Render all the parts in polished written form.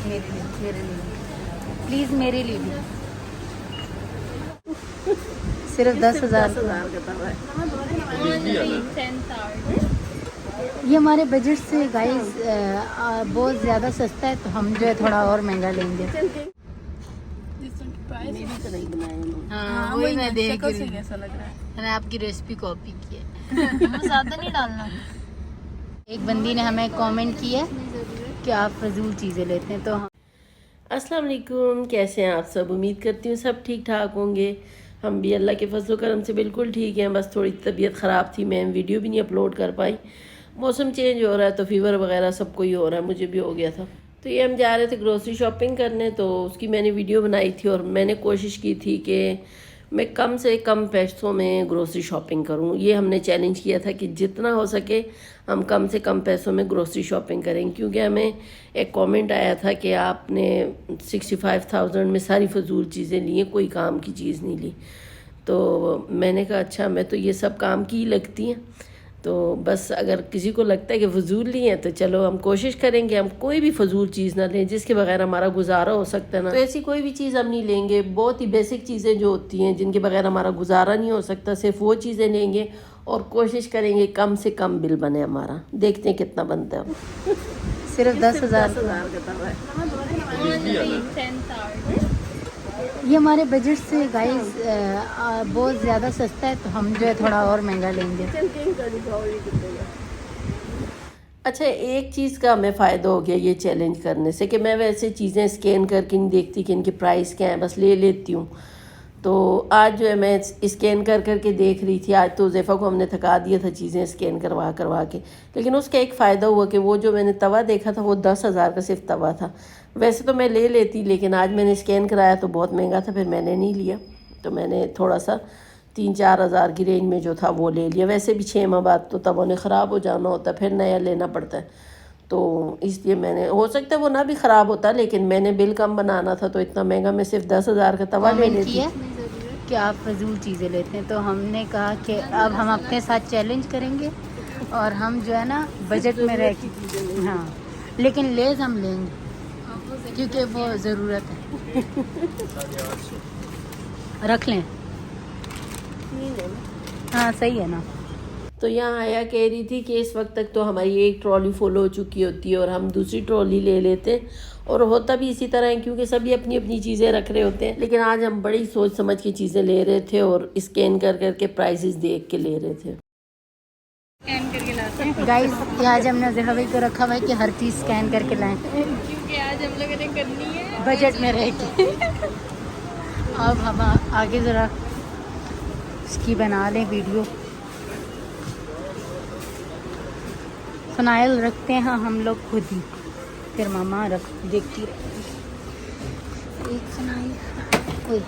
मेरे लिए प्लीज़, मेरे लिए भी सिर्फ 10,000 का तवा है। ये हमारे बजट से गाइस बहुत ज़्यादा सस्ता है, तो हम जो है थोड़ा और महंगा लेंगे। हाँ, वही मैं देख रही हूँ। कैसा लग रहा है? मैंने आपकी रेसिपी कॉपी की है। ज़्यादा नहीं डालना। एक बंदी ने हमें कमेंट किया कि आप फजूल चीज़ें लेते हैं, तो हम अस्सलाम वालेकुम, कैसे हैं आप सब। उम्मीद करती हूँ सब ठीक ठाक होंगे। हम भी अल्लाह के फजल करम से बिल्कुल ठीक हैं। बस थोड़ी तबीयत ख़राब थी, मैं वीडियो भी नहीं अपलोड कर पाई। मौसम चेंज हो रहा है तो फीवर वगैरह सबको ही हो रहा है, मुझे भी हो गया था। तो ये हम जा रहे थे ग्रोसरी शॉपिंग करने, तो उसकी मैंने वीडियो बनाई थी और मैंने कोशिश की थी कि मैं कम से कम पैसों में ग्रोसरी शॉपिंग करूं। ये हमने चैलेंज किया था कि जितना हो सके हम कम से कम पैसों में ग्रोसरी शॉपिंग करें, क्योंकि हमें एक कमेंट आया था कि आपने 65,000 में सारी फजूल चीज़ें ली हैं, कोई काम की चीज़ नहीं ली। तो मैंने कहा अच्छा, मैं तो ये सब काम की ही लगती हैं, तो बस अगर किसी को लगता है कि फजूल ली है तो चलो हम कोशिश करेंगे हम कोई भी फजूल चीज़ ना लें जिसके बगैर हमारा गुजारा हो सकता है ना। तो ऐसी कोई भी चीज़ हम नहीं लेंगे। बहुत ही बेसिक चीज़ें जो होती हैं जिनके बगैर हमारा गुजारा नहीं हो सकता, सिर्फ वो चीज़ें लेंगे और कोशिश करेंगे कम से कम बिल बने हमारा। देखते हैं कितना बनता है। सिर्फ 10,000 का तवा है। ये हमारे बजट से गाइस बहुत ज़्यादा सस्ता है, तो हम जो है थोड़ा और महंगा लेंगे। अच्छा, एक चीज़ का हमें फ़ायदा हो गया ये चैलेंज करने से कि मैं वैसे चीज़ें स्कैन करके नहीं देखती कि इनकी प्राइस क्या है, बस ले लेती हूँ। तो आज जो है मैं स्कैन कर करके देख रही थी। आज तो ज़ेफ़ा को हमने थका दिया था चीज़ें स्कैन करवा करवा के, लेकिन उसका एक फ़ायदा हुआ कि वो जो मैंने तवा देखा था वो 10,000 का सिर्फ तवा था। वैसे तो मैं ले लेती, लेकिन आज मैंने स्कैन कराया तो बहुत महंगा था, फिर मैंने नहीं लिया। तो मैंने थोड़ा सा 3-4 हज़ार की रेंज में जो था वो ले लिया। वैसे भी 6 माह बाद तो तवा ने ख़राब हो जाना होता है, फिर नया लेना पड़ता है। तो इसलिए मैंने, हो सकता है वो ना भी ख़राब होता, लेकिन मैंने बिल कम बनाना था तो इतना महंगा मैं सिर्फ 10,000 का तवा ले लेती। कि आप फजूल चीज़ें लेते हैं, तो हमने कहा कि अब हम अपने साथ चैलेंज करेंगे और हम जो है ना बजट में रह के, हाँ, लेकिन लेज़ हम लेंगे क्योंकि वो ज़रूरत है। रख लें, हाँ सही है ना। तो यहाँ आया कह रही थी कि इस वक्त तक तो हमारी एक ट्रॉली फुल हो चुकी होती है और हम दूसरी ट्रॉली ले लेते हैं, और होता भी इसी तरह है क्योंकि सभी अपनी अपनी चीज़ें रख रहे होते हैं। लेकिन आज हम बड़ी सोच समझ के चीज़ें ले रहे थे और स्कैन कर करके प्राइसेस देख के ले रहे थे। गाइस, आज हमने ज़ेफ़ा को रखा हुआ है कि हर चीज़ स्कैन करके लाएं, क्योंकि आज हम लोगों ने करनी है बजट में रह के। अब हम आगे ज़रा इसकी बना लें वीडियो। फ़नाइल रखते हैं हम लोग खुद ही, फिर मामा रख देखती रहेगी। एक फ़नाइल, ओए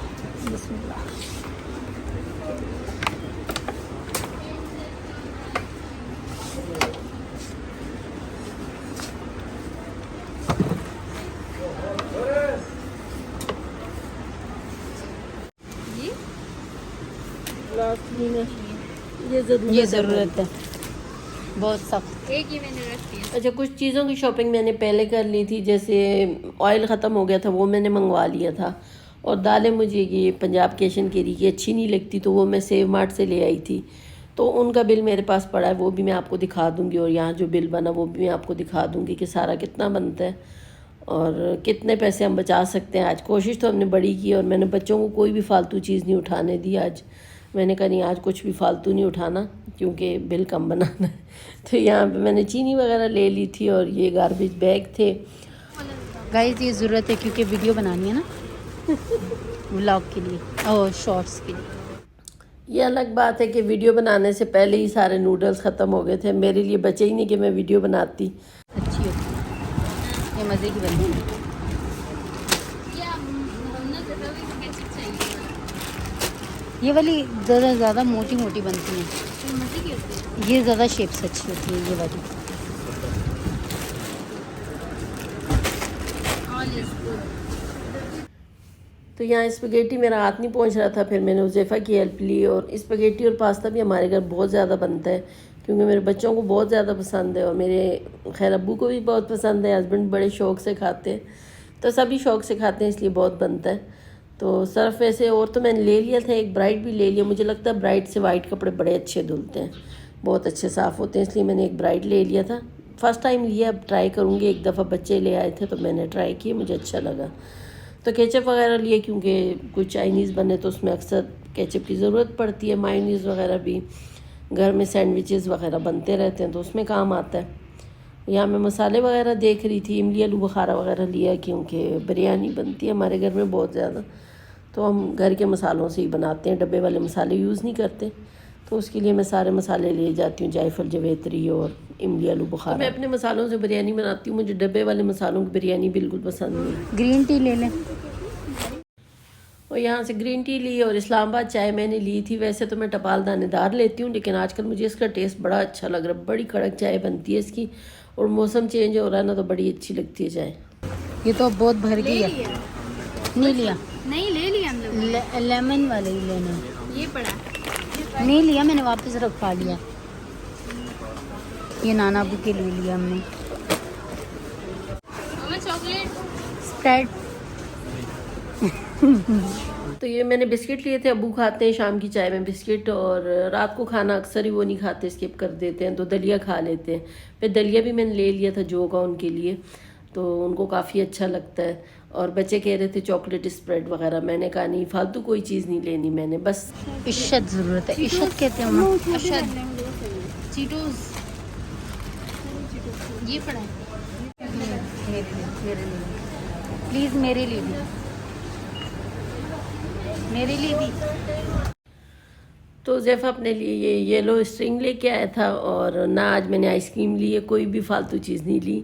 बिस्मिल्लाह। ये ज़रूरत है बहुत सख्त। एक ही मैंने रख दिया। अच्छा, कुछ चीज़ों की शॉपिंग मैंने पहले कर ली थी, जैसे ऑयल ख़त्म हो गया था वो मैंने मंगवा लिया था, और दालें मुझे ये पंजाब केशन केरी की अच्छी नहीं लगती तो वो मैं सेव मार्ट से ले आई थी। तो उनका बिल मेरे पास पड़ा है, वो भी मैं आपको दिखा दूँगी, और यहाँ जो बिल बना वो भी मैं आपको दिखा दूँगी कि सारा कितना बनता है और कितने पैसे हम बचा सकते हैं। आज कोशिश तो हमने बड़ी की और मैंने बच्चों को कोई भी फ़ालतू चीज़ नहीं उठाने दी। आज मैंने कहा नहीं, आज कुछ भी फ़ालतू नहीं उठाना क्योंकि बिल कम बनाना है। तो यहाँ पे मैंने चीनी वगैरह ले ली थी और ये गार्बेज बैग थे। गाइस, ये ज़रूरत है क्योंकि वीडियो बनानी है ना व्लॉग के लिए और शॉर्ट्स के लिए। ये अलग बात है कि वीडियो बनाने से पहले ही सारे नूडल्स ख़त्म हो गए थे, मेरे लिए बचे ही नहीं कि मैं वीडियो बनाती। अच्छी होती है, ये मज़े की बनती है। ये वाली ज़्यादा मोटी मोटी बनती हैं, ये ज़्यादा शेप्स अच्छी होती है ये वाली। तो यहाँ स्पेगेटी मेरा हाथ नहीं पहुँच रहा था, फिर मैंने उज़ैफ़ा की हेल्प ली। और स्पेगेटी और पास्ता भी हमारे घर बहुत ज़्यादा बनता है क्योंकि मेरे बच्चों को बहुत ज़्यादा पसंद है और मेरे खैर अब्बू को भी बहुत पसंद है, हस्बैंड बड़े शौक़ से खाते हैं। तो सभी शौक़ से खाते हैं, इसलिए बहुत बनता है। तो सर्फ वैसे और तो मैंने ले लिया था, एक ब्राइट भी ले लिया। मुझे लगता है ब्राइट से वाइट कपड़े बड़े अच्छे धुलते हैं, बहुत अच्छे साफ़ होते हैं, इसलिए मैंने एक ब्राइट ले लिया था। फ़र्स्ट टाइम लिया, अब ट्राई करूँगी। एक दफ़ा बच्चे ले आए थे तो मैंने ट्राई किया, मुझे अच्छा लगा। तो केचप वगैरह लिए, क्योंकि कुछ चाइनीज़ बने तो उसमें अक्सर केचप की ज़रूरत पड़ती है। मायोनीज़ वगैरह भी घर में सैंडविचेस वगैरह बनते रहते हैं तो उसमें काम आता है। यहाँ मैं मसाले वगैरह देख रही थी, इमली आलू बुखारा वगैरह लिया, क्योंकि बिरयानी बनती है हमारे घर में बहुत ज़्यादा, तो हम घर के मसालों से ही बनाते हैं, डब्बे वाले मसाले यूज़ नहीं करते। तो उसके लिए मैं सारे मसाले ले जाती हूँ, जायफल जवेत्री और इमली आलू बुखारा। तो मैं अपने मसालों से बिरयानी बनाती हूँ, मुझे डब्बे वाले मसालों की बिरयानी बिल्कुल पसंद नहीं। ग्रीन टी ले लें। और यहाँ से ग्रीन टी ली और इस्लामाबाद चाय मैंने ली थी। वैसे तो मैं टपाल दानेदार लेती हूँ, लेकिन आजकल मुझे इसका टेस्ट बड़ा अच्छा लग रहा है। बड़ी कड़क चाय बनती है इसकी, और मौसम चेंज हो रहा है ना, तो बड़ी अच्छी लगती है चाय। ये तो बहुत भर गई है। नहीं लिया, नहीं ले लिया हम लोग। लेमन वाले ही लेने हैं। ये पड़ा नहीं लिया, मैंने वापस रखवा लिया। ये नाना अबू के लिए लिया हमने। हमें चॉकलेट स्प्राइट। तो ये मैंने बिस्किट लिए थे, अबू खाते हैं शाम की चाय में बिस्किट, और रात को खाना अक्सर ही वो नहीं खाते, स्किप कर देते हैं, तो दलिया खा लेते हैं। फिर दलिया भी मैंने ले लिया था जो का उनके लिए, तो उनको काफ़ी अच्छा लगता है। और बच्चे कह रहे थे चॉकलेट स्प्रेड वगैरह, मैंने कहा नहीं, फालतू कोई चीज़ नहीं लेनी मैंने, बस इश्शत ज़रूरत है। इश्शत कहते हैं हम। अशद चीटोस ये पड़ा है। प्लीज़ मेरे लिए भी, मेरे लिए भी। तो ज़ैफ़ा अपने लिए ये येलो स्ट्रिंग लेके आया था, और ना आज मैंने आइसक्रीम ली है, कोई भी फालतू चीज़ नहीं ली,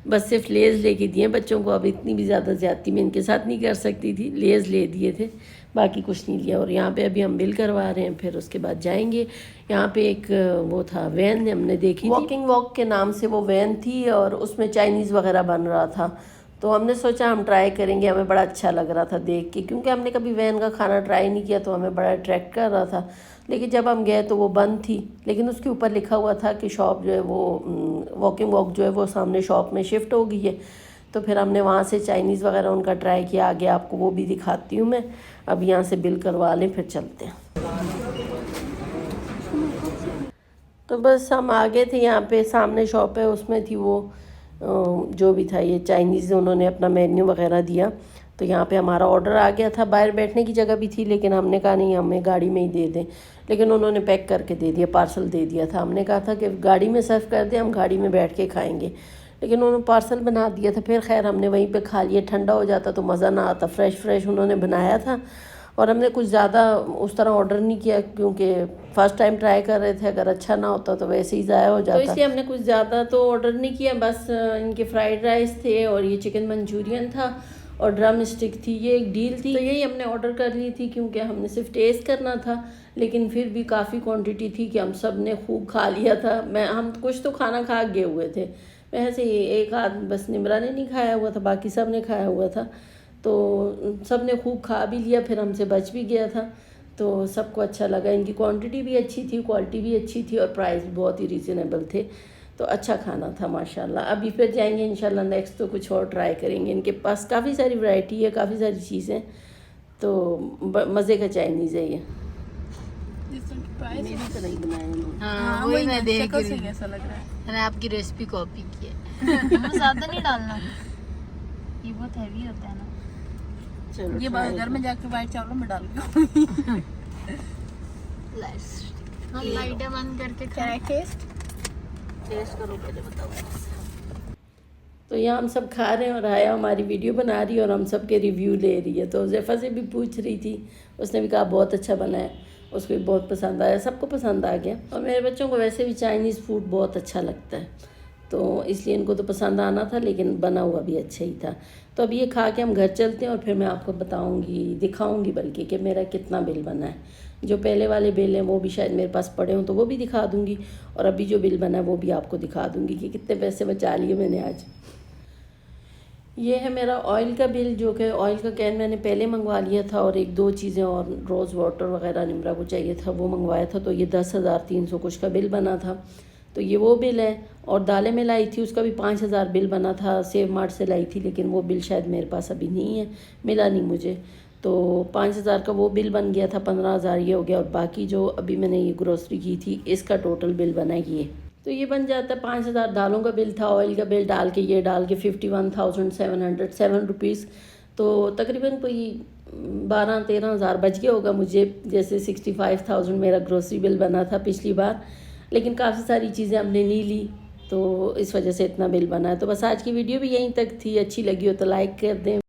बस सिर्फ लेज़ लेके दिए बच्चों को। अब इतनी भी ज़्यादा ज़्यादती मैं इनके साथ नहीं कर सकती थी, लेज़ ले दिए थे, बाकी कुछ नहीं लिया। और यहाँ पे अभी हम बिल करवा रहे हैं, फिर उसके बाद जाएंगे। यहाँ पे एक वो था वैन, हमने देखी, वॉकिंग वॉक के नाम से वो वैन थी, और उसमें चाइनीज़ वगैरह बन रहा था। तो हमने सोचा हम ट्राई करेंगे, हमें बड़ा अच्छा लग रहा था देख के, क्योंकि हमने कभी वैन का खाना ट्राई नहीं किया, तो हमें बड़ा अट्रैक्ट कर रहा था। लेकिन जब हम गए तो वो बंद थी, लेकिन उसके ऊपर लिखा हुआ था कि शॉप जो है वो वॉकिंग वॉक जो है वो सामने शॉप में शिफ्ट हो गई है। तो फिर हमने वहाँ से चाइनीज़ वगैरह उनका ट्राई किया, आगे आपको वो भी दिखाती हूँ मैं। अब यहाँ से बिल करवा लें, फिर चलते हैं। तो बस हम आ गए थे, यहाँ पे सामने शॉप है, उसमें थी वो जो भी था ये चाइनीज़, उन्होंने अपना मेन्यू वगैरह दिया। तो यहाँ पे हमारा ऑर्डर आ गया था, बाहर बैठने की जगह भी थी, लेकिन हमने कहा नहीं, हमें गाड़ी में ही दे दें, लेकिन उन्होंने पैक करके दे दिया, पार्सल दे दिया था। हमने कहा था कि गाड़ी में सर्व कर दें, हम गाड़ी में बैठ के खाएंगे, लेकिन उन्होंने पार्सल बना दिया था। फिर खैर हमने वहीं पे खा लिया, ठंडा हो जाता तो मज़ा ना आता, फ्रेश फ्रेश उन्होंने बनाया था। और हमने कुछ ज़्यादा उस तरह ऑर्डर नहीं किया, क्योंकि फ़र्स्ट टाइम ट्राई कर रहे थे, अगर अच्छा ना होता तो वैसे ही ज़ाया हो जाता, तो इसलिए हमने कुछ ज़्यादा तो ऑर्डर नहीं किया। बस इनके फ्राइड राइस थे, और ये चिकन मंचूरियन था, और ड्रम स्टिक थी, ये एक डील थी, तो यही हमने ऑर्डर कर ली थी, क्योंकि हमने सिर्फ टेस्ट करना था। लेकिन फिर भी काफ़ी क्वांटिटी थी कि हम सब ने खूब खा लिया था। हम कुछ तो खाना खा गए हुए थे, वैसे एक आध बस निमरा ने नहीं खाया हुआ था, बाकी सब ने खाया हुआ था। तो सब ने खूब खा भी लिया, फिर हमसे बच भी गया था, तो सबको अच्छा लगा। इनकी क्वांटिटी भी अच्छी थी, क्वालिटी भी अच्छी थी, और प्राइस भी बहुत ही रीज़नेबल थे, तो अच्छा खाना था माशाल्लाह। अभी फिर जाएंगे इंशाल्लाह नेक्स्ट, तो कुछ और ट्राई करेंगे। इनके पास काफ़ी सारी वैरायटी है, काफ़ी सारी चीज़ें, तो मज़े का चाइनीज़ है ये। मेरी तरह ही बनाया उन्होंने। हाँ, वही मैं देख रही हूँ, कैसा लग रहा है। मैंने आपकी रेसिपी कॉपी की है। ज़्यादा नहीं डालना, ये बहुत हैवी होता है ना। चलो ये try घर में जाके वाइट चावलों में डाल हम लाइटें बंद करके खाएं। टेस्ट करो पहले, बताओ। तो यहाँ हम सब खा रहे हैं, और आया हमारी वीडियो बना रही है, और हम सब के रिव्यू ले रही है। तो ज़ैफ़ा से भी पूछ रही थी, उसने भी कहा बहुत अच्छा बना है, उसको भी बहुत पसंद आया, सबको पसंद आ गया। और मेरे बच्चों को वैसे भी चाइनीज़ फूड बहुत अच्छा लगता है, तो इसलिए इनको तो पसंद आना था, लेकिन बना हुआ भी अच्छा ही था। तो अब ये खा के हम घर चलते हैं, और फिर मैं आपको बताऊंगी, दिखाऊंगी बल्कि, कि मेरा कितना बिल बना है। जो पहले वाले बिल हैं वो भी शायद मेरे पास पड़े हों, तो वो भी दिखा दूंगी, और अभी जो बिल बना है वो भी आपको दिखा दूंगी कि कितने पैसे बचा लिए मैंने आज। ये है मेरा ऑयल का बिल, जो कि ऑयल का कैन मैंने पहले मंगवा लिया था, और एक दो चीज़ें और रोज़ वाटर वगैरह निमरा को चाहिए था, वो मंगवाया था। तो ये 10,300 कुछ का बिल बना था। तो ये वो बिल है। और दालें मैं लाई थी, उसका भी 5,000 बिल बना था, सेव मार्ट से लाई थी, लेकिन वो बिल शायद मेरे पास अभी नहीं है, मिला नहीं मुझे। तो 5,000 का वो बिल बन गया था, 15,000 ये हो गया, और बाकी जो अभी मैंने ये ग्रोसरी की थी इसका टोटल बिल बना ये। तो ये बन जाता है 5,000 दालों का बिल था, ऑयल का बिल डाल के ये डाल के 51,707 रुपीज़। तो तकरीबन कोई 12-13,000 बच गया होगा मुझे, जैसे 65,000 मेरा ग्रोसरी बिल बना था पिछली बार। लेकिन काफ़ी सारी चीज़ें हमने नहीं ली, तो इस वजह से इतना बिल बना है। तो बस आज की वीडियो भी यहीं तक थी, अच्छी लगी हो तो लाइक कर दें।